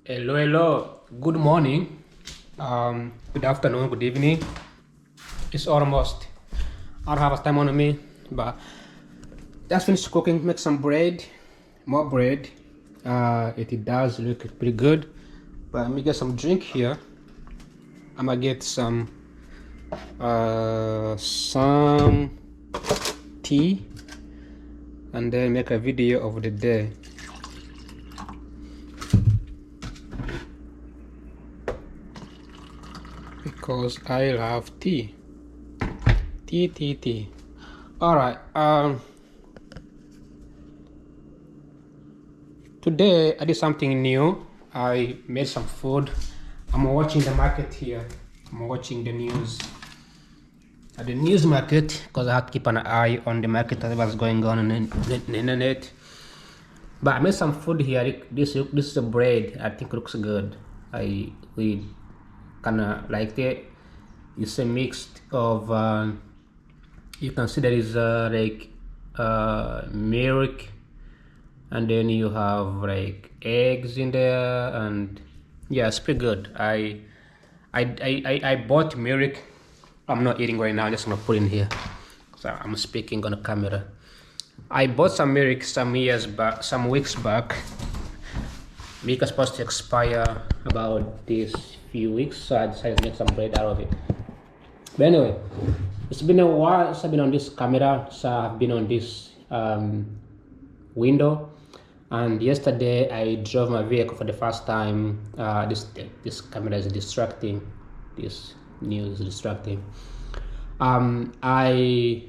Hello, hello. Good morning. Good afternoon. Good evening. It's almost. I don't have a time on me, but just finished cooking. Make some bread, more bread. It does look pretty good. But let me get some drink here. I'm gonna get some tea, and then make a video of the day. Because I love tea. Tea. All right. Today I did something new. I made some food. I'm watching the market here. I'm watching the news at the news market because I have to keep an eye on the market, what's going on the internet. But I made some food here. This is a bread. I think it looks good. We kind of like it. It's a mix of you can see there is like milk, and then you have like eggs in there, and yeah, it's pretty good. I bought milk. I'm not eating right now. I'm just gonna put in here. So I'm speaking on the camera. I bought some milk some weeks back. Milk is supposed to expire about this few weeks, so I decided to make some bread out of it. But anyway, it's been a while since I've been on this camera, so I've been on this window. And yesterday I drove my vehicle for the first time. This camera is distracting. This news is distracting. I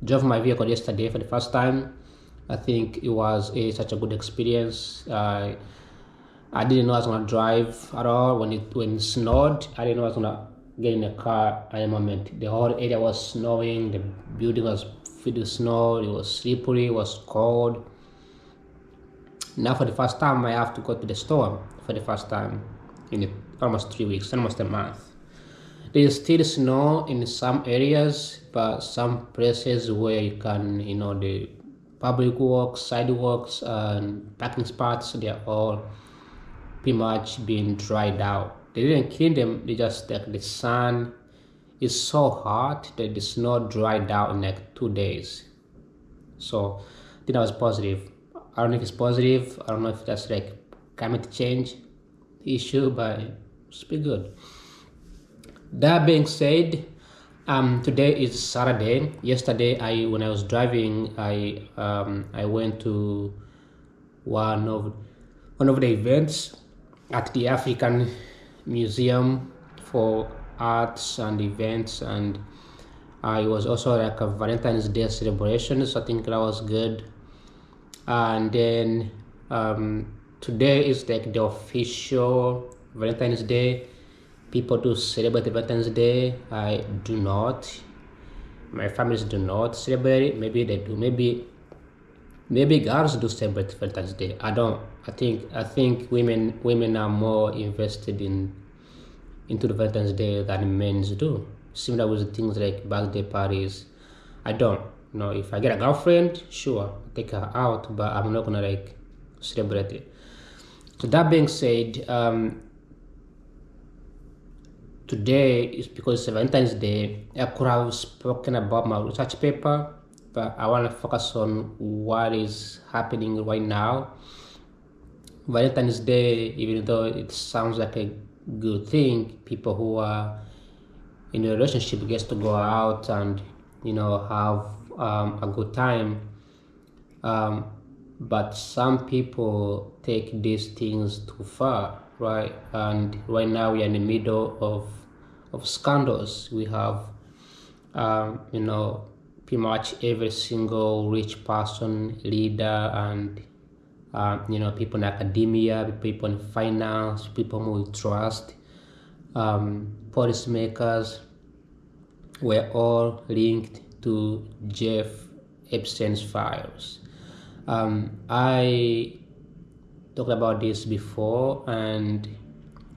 drove my vehicle yesterday for the first time. I think it was such a good experience. I didn't know I was gonna drive at all when it snowed. I didn't know I was gonna get in a car at the moment. The whole area was snowing. The building was filled with snow. It was slippery. It was cold. Now for the first time, I have to go to the store for the first time in almost 3 weeks, almost a month. There is still snow in some areas, but some places where you can, the public works, sidewalks, and parking spots, they are all pretty much being dried out. They didn't clean them. They just like the sun is so hot that the snow dried out in like 2 days. So I think that was positive. I don't know if it's positive. I don't know if that's like climate change issue, but it's pretty good. That being said, today is Saturday. Yesterday, when I was driving, I went to one of the events at the African Museum for Arts and Events, and it was also like a Valentine's Day celebration, so I think that was good. And then today is like the official Valentine's Day. People do celebrate Valentine's Day. I do not. My families do not celebrate it. Maybe they do. Maybe girls do celebrate Valentine's Day. I don't. I think women are more invested into the Valentine's Day than men do. Similar with things like birthday parties. I don't. If I get a girlfriend, sure, I'll take her out, but I'm not gonna like celebrate it. So that being said, today is because it's Valentine's Day. I could have spoken about my research paper, but I want to focus on what is happening right now. Valentine's Day, even though it sounds like a good thing, people who are in a relationship gets to go out and have a good time. But some people take these things too far, right? And right now we are in the middle of scandals. We have pretty much every single rich person, leader, and people in academia, people in finance, people who we trust, policymakers, were all linked to Jeff Epstein's files. I talked about this before, and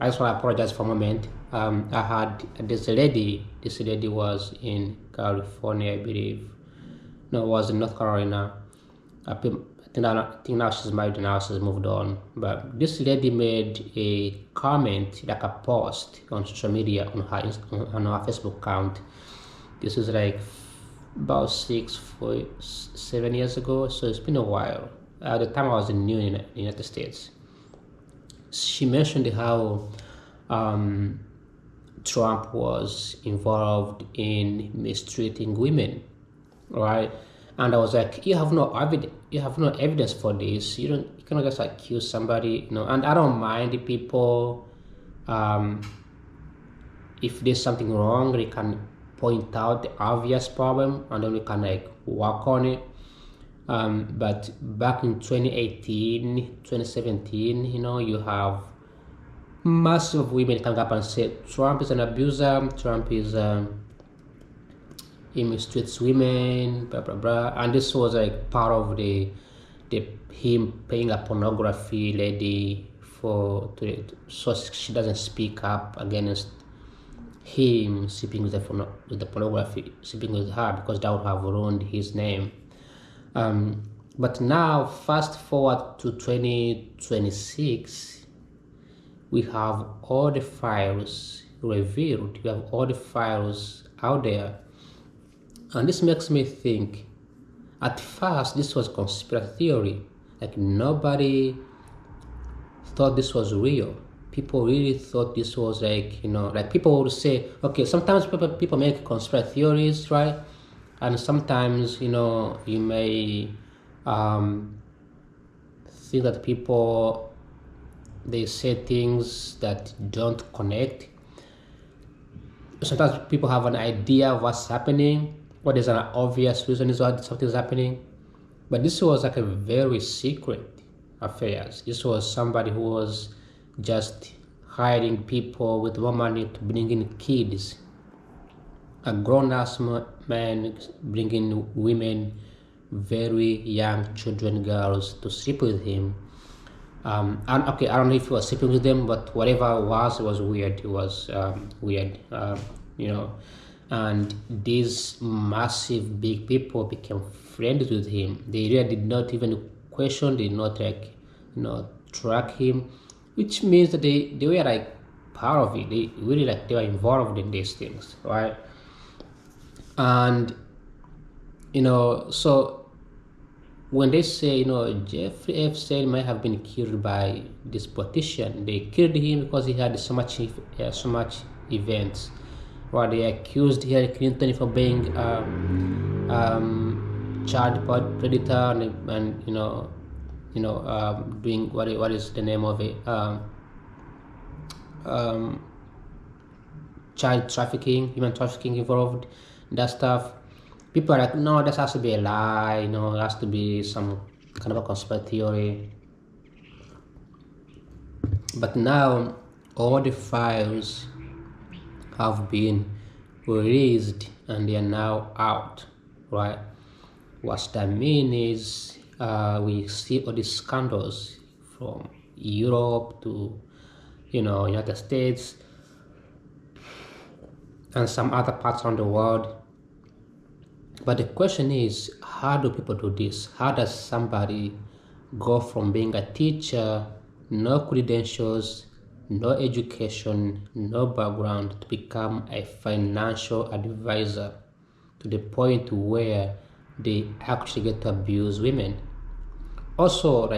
I just want to apologize for a moment. I had this lady. This lady was in California, I believe. No, it was in North Carolina. I I think now she's married and now she's moved on. But this lady made a comment, like a post on social media on her Facebook account. This is like about 7 years ago, so it's been a while. At the time I was in the United States. She mentioned how Trump was involved in mistreating women, right? And I was like, you have no evidence. You have no evidence for this. You cannot just accuse somebody, And I don't mind the people. If there's something wrong, they can point out the obvious problem, and then we can work on it. But back in 2018, 2017, you have massive women coming up and say Trump is an abuser. Trump is he mistreats women, blah blah blah. And this was part of the him paying a pornography lady so she doesn't speak up against him sleeping with the pornography, sleeping with her, because that would have ruined his name. But now, fast forward to 2026, we have all the files revealed. We have all the files out there. And this makes me think, at first, this was conspiracy theory. Nobody thought this was real. People really thought this was people would say, okay, sometimes people make conspiracy theories, right? And sometimes, you may think that people, they say things that don't connect. Sometimes people have an idea of what's happening, or there's an obvious reason is why something's happening. But this was a very secret affair. This was somebody who was just hiring people with more money to bring in kids. A grown-ass man bringing women, very young children, girls, to sleep with him. And okay, I don't know if he was sleeping with them, but whatever it was weird. It was weird, And these massive big people became friends with him. They really did not even question, did not track him, which means that they were part of it. They really they were involved in these things, right? And so when they say Jeffrey Epstein might have been killed by this politician, they killed him because he had so much events. Right? They accused Hillary Clinton for being child predator and doing what is the name of it, child trafficking, human trafficking involved in that stuff. People are like, no, this has to be a lie, it has to be some kind of a conspiracy theory. But now all the files have been released and they are now out, right? What that means is we see all these scandals from Europe to United States and some other parts around the world. But the question is, how do people do this? How does somebody go from being a teacher, no credentials, no education, no background, to become a financial advisor, to the point where they actually get to abuse women? Also,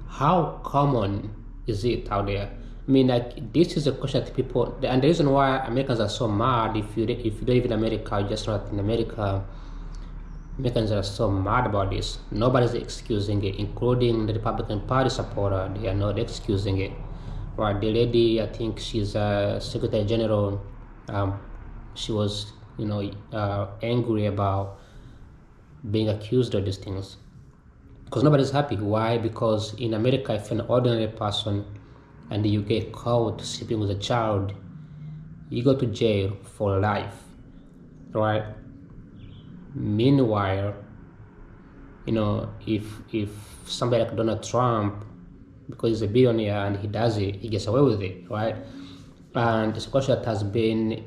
how common is it out there? I mean, this is a question that people, and the reason why Americans are so mad, if you don't live in America, you're just not in America, Americans are so mad about this. Nobody's excusing it, including the Republican Party supporter. They are not excusing it. Right? The lady, I think she's a Secretary General. She was, angry about being accused of these things because nobody's happy. Why? Because in America, if an ordinary person and you get caught sleeping with a child, you go to jail for life, right? Meanwhile, if somebody like Donald Trump, because he's a billionaire and he does it, he gets away with it, right? And it's a question that has been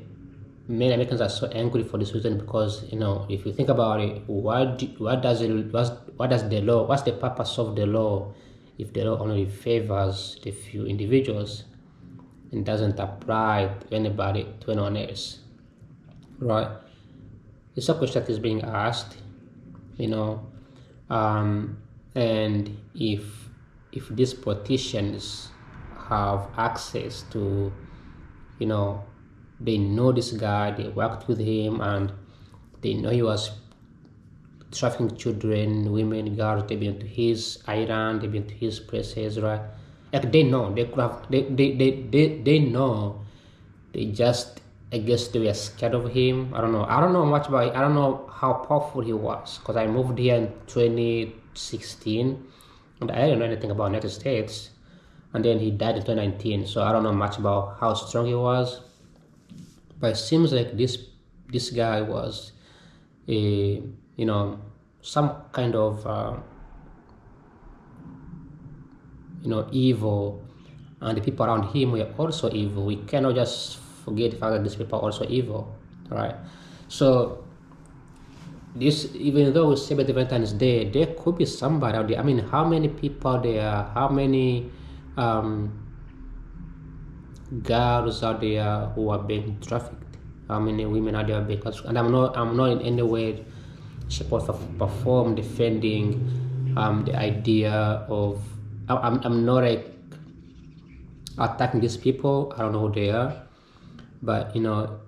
many Americans are so angry for this reason because, if you think about it, what does the law, what's the purpose of the law if the law only favors the few individuals and doesn't apply to anybody, to anyone else, right? It's a question that is being asked, you know, and if these politicians have access to, they know this guy, they worked with him, and they know he was trafficking children, women, girls. They've been to his island, they've been to his places, right? Like they know, they could have, they know. They just, I guess they were scared of him. I don't know much about it. I don't know how powerful he was because I moved here in 2016 and I didn't know anything about United States. And then he died in 2019, so I don't know much about how strong he was. But it seems like this guy was a, some kind of evil, and the people around him were also evil. We cannot just forget the fact that these people are also evil, right? So this, even though we celebrate Valentine's Day, there could be somebody out there. I mean, how many people there are? How many girls out there who are being trafficked? How many women are there being trafficked? And I'm not in any way support for perform defending the idea of. I'm not like attacking these people. I don't know who they are, but we are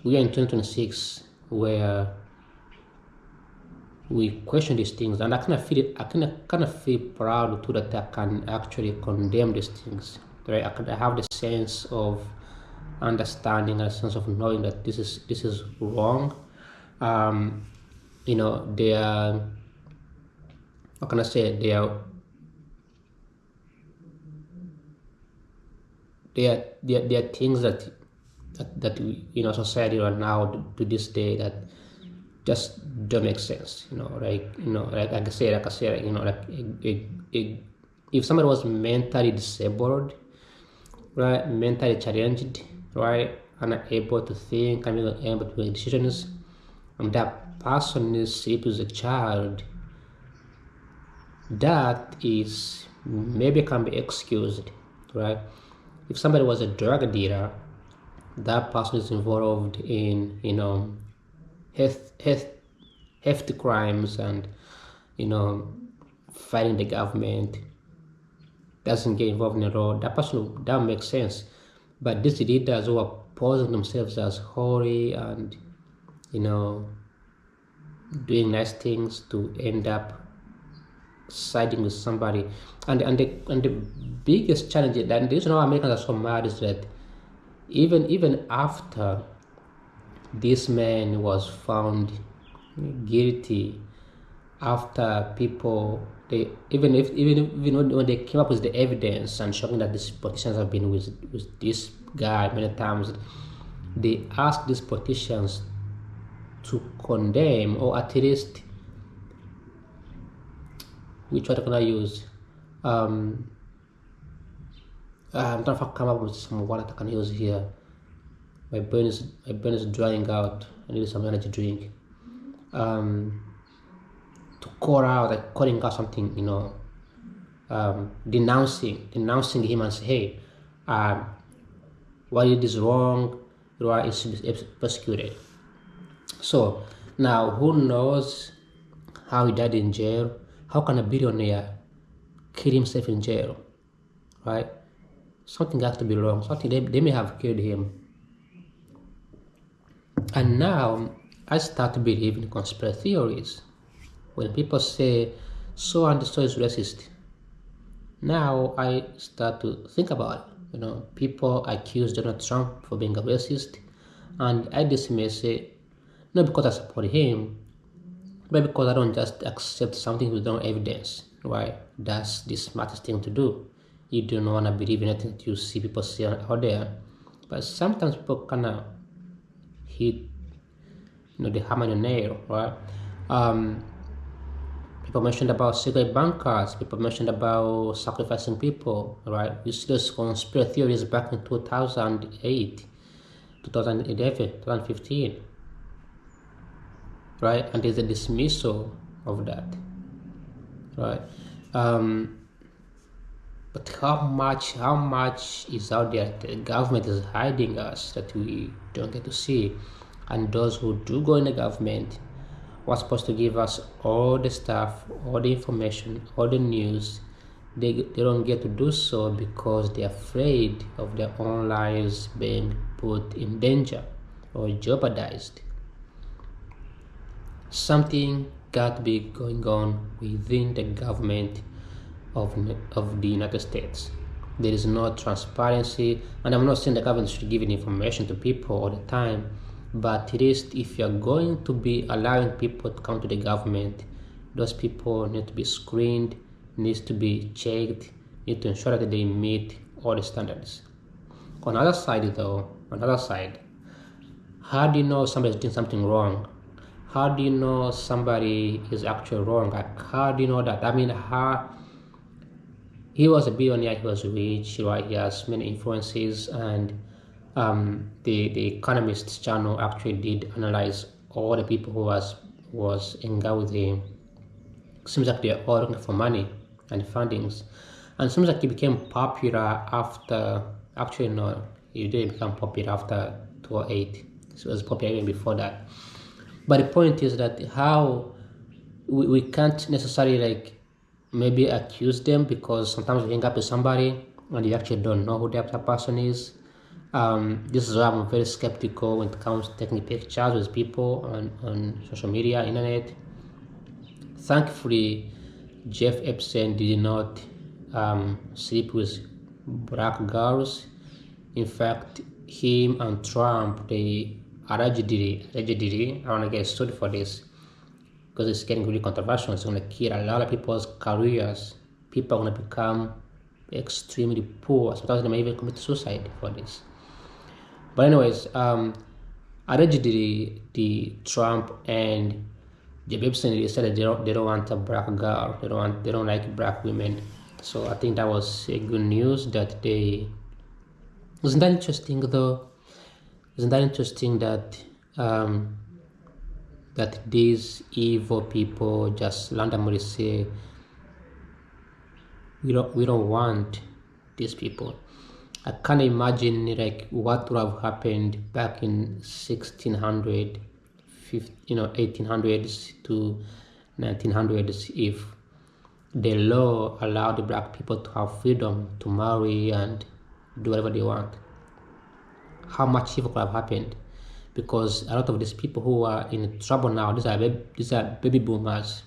in 2026 where we question these things, and I kind of feel proud too that I can actually condemn these things. Right? I have the sense of understanding, a sense of knowing that this is wrong. They are. How can I say? They are things that we, society right now to this day that just don't make sense. Like I said, if somebody was mentally disabled, right, mentally challenged, right, unable to think, unable to make decisions, and that person is sleep as a child, that is maybe can be excused, right? If somebody was a drug dealer, that person is involved in hefty crimes and fighting the government, doesn't get involved in it all, that makes sense. But these leaders who are posing themselves as holy and doing nice things to end up siding with somebody, and the biggest challenge is that the reason why Americans are so mad is that even after this man was found guilty, after people even when they came up with the evidence and showing that these politicians have been with this guy many times, they asked these politicians to condemn, or at least, which word can I use? I'm trying to come up with some word that I can use here. My brain is drying out. I need some energy drink. To call out, like calling out something, denouncing him and say, hey, what you did is wrong. Right, it should be persecuted. So now, who knows how he died in jail? How can a billionaire kill himself in jail? Right? Something has to be wrong. Something they may have killed him. And now I start to believe in conspiracy theories. When people say so and so is racist, now I start to think about it. People accuse Donald Trump for being a racist, and I dismiss it not because I support him, but because I don't just accept something with no evidence. Right? That's the smartest thing to do. You don't want to believe in anything that you see people say out there, but sometimes people kind of hit the hammer on the nail, right? People mentioned about secret bankers. People mentioned about sacrificing people, right? You see those conspiracy theories back in 2008. 2011, 2015, right? And there's a dismissal of that, right? But how much is out there that the government is hiding us that we don't get to see? And those who do go in the government was supposed to give us all the stuff, all the information, all the news. They don't get to do so because they're afraid of their own lives being put in danger or jeopardized. Something got to be going on within the government of the United States. There is no transparency, and I'm not saying the government should give information to people all the time, but at least if you're going to be allowing people to come to the government, those people need to be screened, needs to be checked, need to ensure that they meet all the standards. On the other side though, how do you know somebody's doing something wrong? How do you know somebody is actually wrong? Like, how do you know that? I mean, he was a billionaire, he was rich, right? He has many influences, and the Economist channel actually did analyze all the people who was engaged with him. Seems like they're all looking for money and fundings, and it seems like he became popular after. Actually, no, he didn't become popular after 2008. It was popular even before that. But the point is that how we can't necessarily like maybe accuse them, because sometimes we hang up with somebody and you actually don't know who that person is. This is why I'm very skeptical when it comes to taking pictures with people on social media, internet. Thankfully, Jeff Epstein did not sleep with black girls. In fact, him and Trump, they allegedly, I want to get sued for this, because it's getting really controversial. It's going to kill a lot of people's careers. People are going to become extremely poor. Sometimes they may even commit suicide for this. But anyways, allegedly, the Trump and Jeff Epstein, they said that they don't want a black girl. They don't like black women. So I think that was a good news that they. Isn't that interesting though? Isn't that interesting that that these evil people just randomly say we don't want these people? I can't imagine like what would have happened back in 1600, 1800s to 1900s if the law allowed the black people to have freedom to marry and do whatever they want. How much evil could have happened? Because a lot of these people who are in trouble now, these are baby boomers.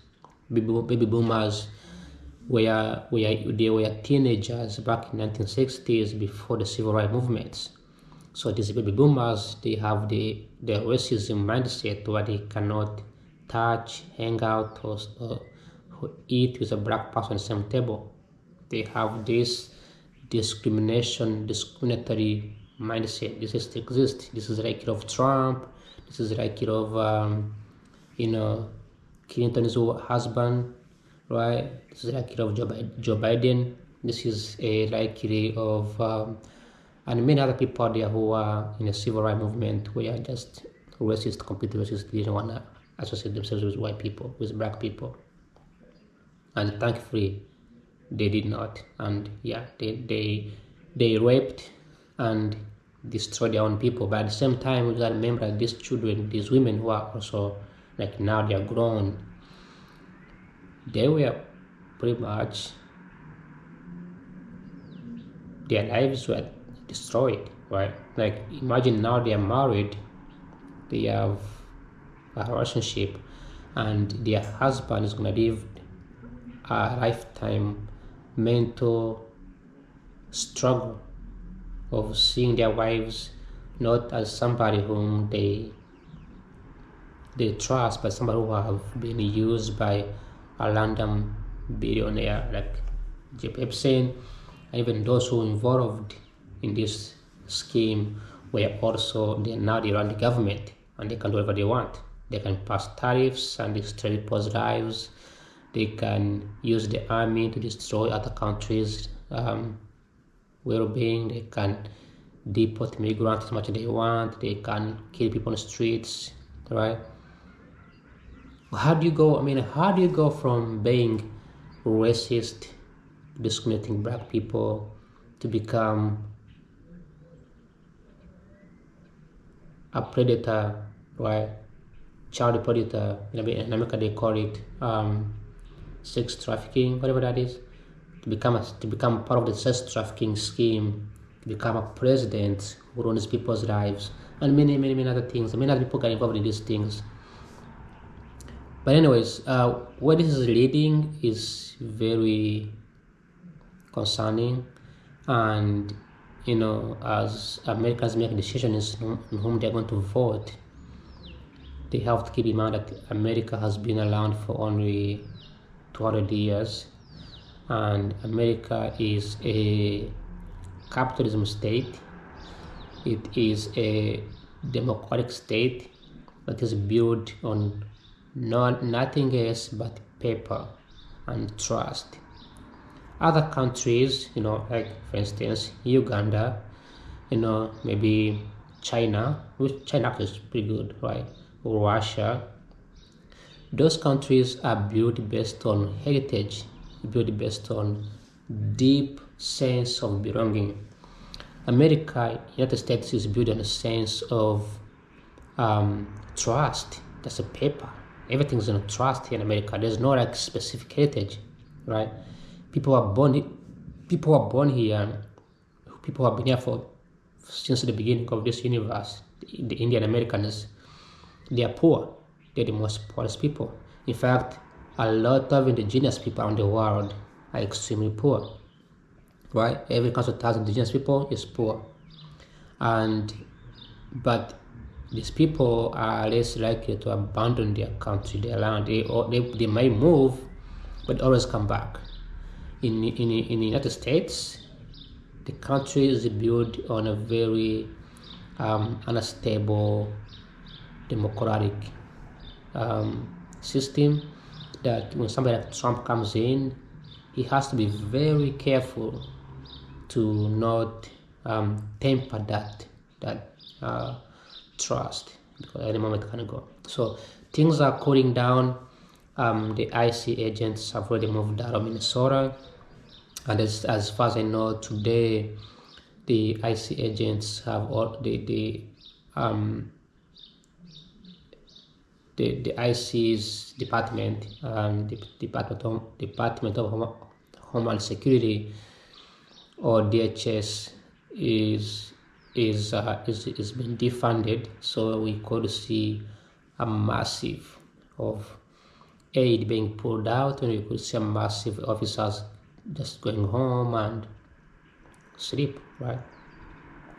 Baby boomers they were teenagers back in 1960s before the civil rights movements. So these baby boomers, they have the racism mindset where they cannot touch, hang out, or eat with a black person on the same table. They have this discriminatory mindset. This is exist. This is like of Trump. This is like of Clinton's husband, right? This is like of Joe Biden. This is a like of and many other people out there who are in the civil rights movement who are just racist, completely racist. They don't want to associate themselves with white people, with black people, and thankfully they did not. And yeah, they raped and destroyed their own people. But at the same time, we gotta remember that these children, these women who are also like now they are grown, they were pretty much, their lives were destroyed, right? Like imagine now they are married, they have a relationship, and their husband is gonna live a lifetime mental struggle of seeing their wives not as somebody whom they trust, but somebody who have been used by a random billionaire like Jeff Epstein. And even those who involved in this scheme were also now they run the government and they can do whatever they want. They can pass tariffs and destroy people's lives. They can use the army to destroy other countries' well-being. They can deport migrants as much as they want. They can kill people on the streets, right? How do you go? I mean, how do you go from being racist, discriminating black people, to become a predator, right? Child predator. In America, they call it sex trafficking, whatever that is. To become part of the sex trafficking scheme, to become a president who runs people's lives, and many other things. Many other people get involved in these things. But anyways, where this is leading is very concerning, and as Americans make decisions on whom they're going to vote, they have to keep in mind that America has been around for only 200 years, and America is a capitalism state. It is a democratic state that is built on nothing else but paper and trust. Other countries, like for instance Uganda, maybe China, which China is pretty good, right? Or Russia. Those countries are built based on heritage, built based on deep sense of belonging. America, United States, is built on a sense of trust. That's a paper. Everything's on trust here in America. There's no like specific heritage, right? People are born here. People have been here for since the beginning of this universe. The Indian Americans, they are poor. They're the most poorest people. In fact, a lot of indigenous people around the world are extremely poor, right? Every country that has indigenous people is poor, but these people are less likely to abandon their country, their land. They might move, but always come back. In the United States, the country is built on a very unstable democratic system, that when somebody like Trump comes in, he has to be very careful to not temper that trust, because at any moment it can go. So things are cooling down. The IC agents have already moved out of Minnesota, and as far as I know today, the IC agents have all the IC's department, the Department of Homeland Security, or DHS, is been defunded. So we could see a massive of aid being pulled out, and we could see a massive officers just going home and sleep, right?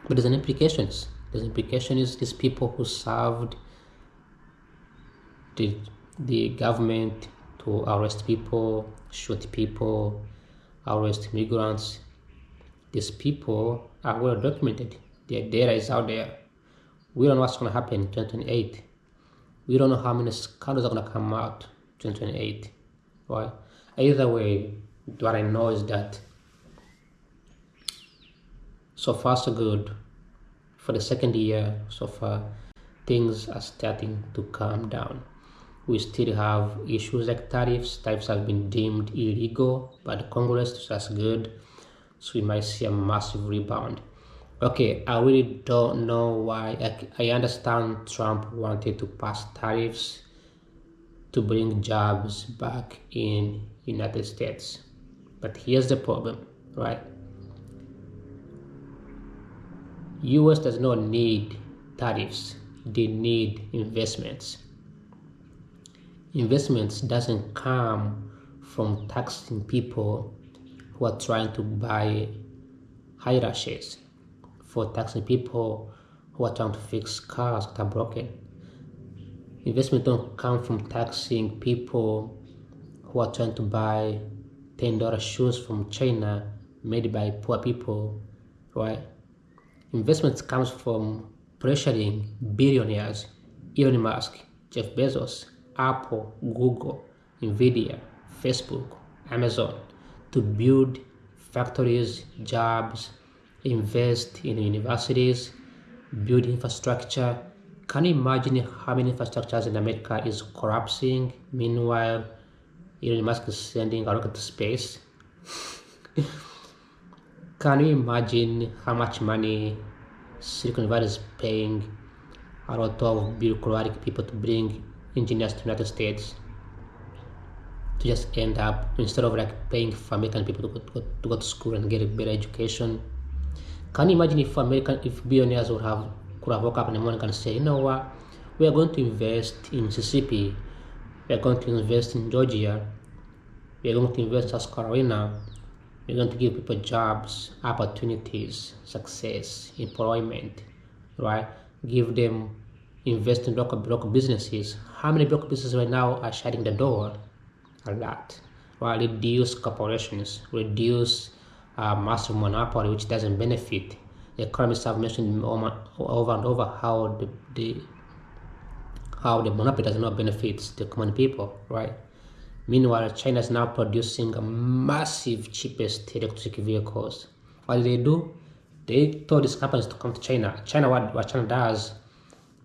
But there's an implications. There's implication is these people who served the government to arrest people, shoot people, arrest migrants. These people are well documented. Their data is out there. We don't know what's going to happen in 2028. We don't know how many scandals are going to come out in 2028. Right? Either way, what I know is that so far so good. For the second year so far, things are starting to calm down. We still have issues like tariffs. Tariffs have been deemed illegal by the Congress, so that's good. So we might see a massive rebound. Okay, I really don't know why. I understand Trump wanted to pass tariffs to bring jobs back in United States. But here's the problem, right? US does not need tariffs. They need investments. Investments doesn't come from taxing people who are trying to buy higher shares, for taxing people who are trying to fix cars that are broken. Investment don't come from taxing people who are trying to buy $10 shoes from China made by poor people, right? Investment comes from pressuring billionaires, Elon Musk, Jeff Bezos, Apple, Google, Nvidia, Facebook, Amazon, to build factories, jobs invest in universities, build infrastructure. Can you imagine how many infrastructures in America is collapsing? Meanwhile, Elon Musk is sending a rocket to space. Can you imagine how much money Silicon Valley is paying a lot of bureaucratic people to bring engineers to the United States to just end up, instead of like paying for American people to go to school and get a better education? Can you imagine if billionaires could have woke up in the morning and say, you know what, we are going to invest in Mississippi, we are going to invest in Georgia, we are going to invest in South Carolina, we're going to give people jobs, opportunities, success, employment, right? Give them, invest in local businesses. How many local businesses right now are shutting the door? A lot. Right? Reduce corporations, reduce massive monopoly, which doesn't benefit. The economists have mentioned over and over how the monopoly does not benefit the common people, right? Meanwhile, China is now producing a massive, cheapest electric vehicles. What do? They told these companies to come to China. What China does,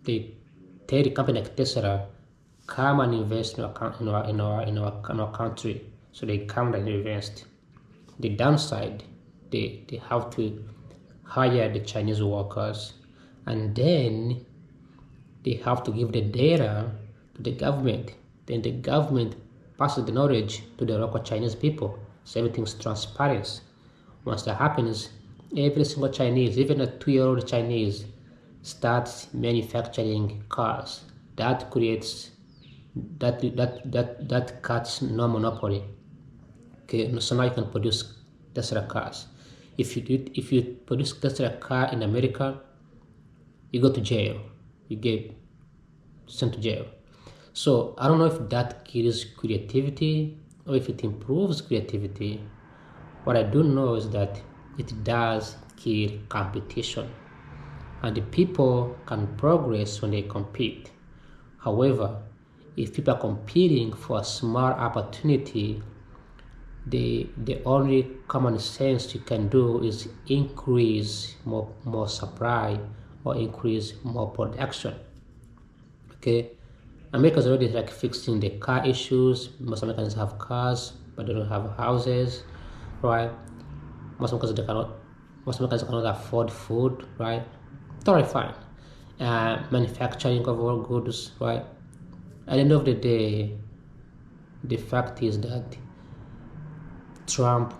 they tell the company like Tesla, come and invest in our country. So they come and invest. The downside, they have to hire the Chinese workers, and then they have to give the data to the government. Then the government passes the knowledge to the local Chinese people. So everything's transparent. Once that happens, every single Chinese, even a 2-year-old Chinese, starts manufacturing cars. That creates that cuts no monopoly. Okay, so now you can produce Tesla cars. If you produce Tesla car in America, you go to jail. You get sent to jail. So I don't know if that kills creativity or if it improves creativity. What I do know is that it does kill competition, and the people can progress when they compete. However, if people are competing for a small opportunity, the only common sense you can do is increase more supply or increase more production. Okay, America's already like fixing the car issues. Most Americans have cars, but they don't have houses, right? Most Americans cannot afford food, right? Totally fine. Manufacturing of all goods, right? At the end of the day, the fact is that Trump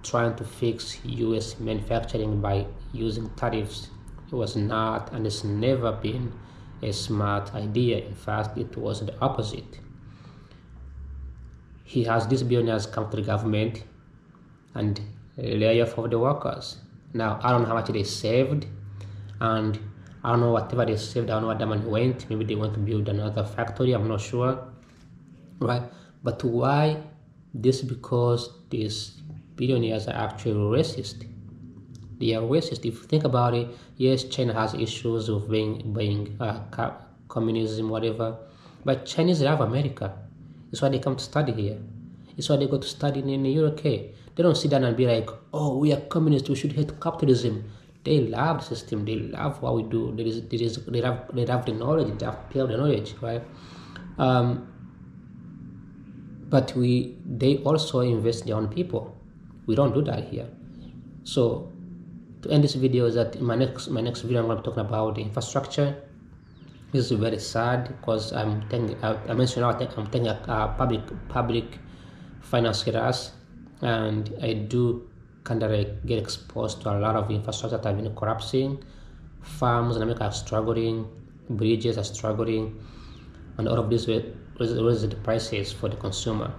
trying to fix US manufacturing by using tariffs, it was not and it's never been a smart idea. In fact, it was the opposite. He has these billionaires come to the government and lay off of the workers. Now, I don't know how much they saved, and I don't know whatever they saved, I don't know what that money went. Maybe they want to build another factory, I'm not sure, right? But why this? Because these billionaires are actually racist. They are racist. If you think about it, yes, China has issues of being communism, whatever, but Chinese love America. It's why they come to study here. It's why they go to study in the UK. They don't sit down and be like, oh, we are communists, we should hate capitalism. They love the system. They love what we do. They have the knowledge. They have the knowledge, right? But they also invest in their own people. We don't do that here. So to end this video is that in my next video I'm going to be talking about the infrastructure. This is very sad because I mentioned I'm taking a public finance class, and I do kind of like get exposed to a lot of infrastructure that have been collapsing. Farms in America are struggling, bridges are struggling, and all of this raises the prices for the consumer.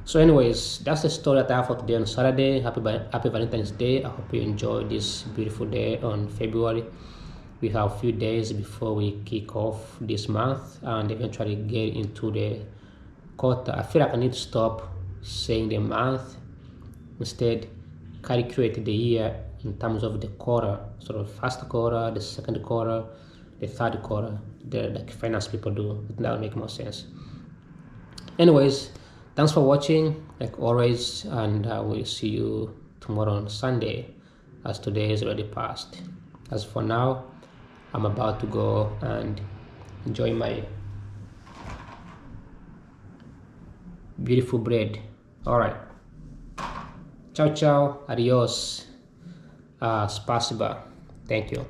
So anyways, that's the story that I have for today on Saturday. Happy Valentine's Day. I hope you enjoy this beautiful day on February. We have a few days before we kick off this month and eventually get into the quarter. I feel like I need to stop saying the month, instead calculate the year in terms of the quarter. So the first quarter, the second quarter, the third quarter, like finance people do. That will make more sense. Anyways, thanks for watching like always, and I will see you tomorrow on Sunday. as today is already past. As for now, I'm about to go and enjoy my beautiful bread. All right. Ciao, ciao. Adios. Spasiba. Thank you.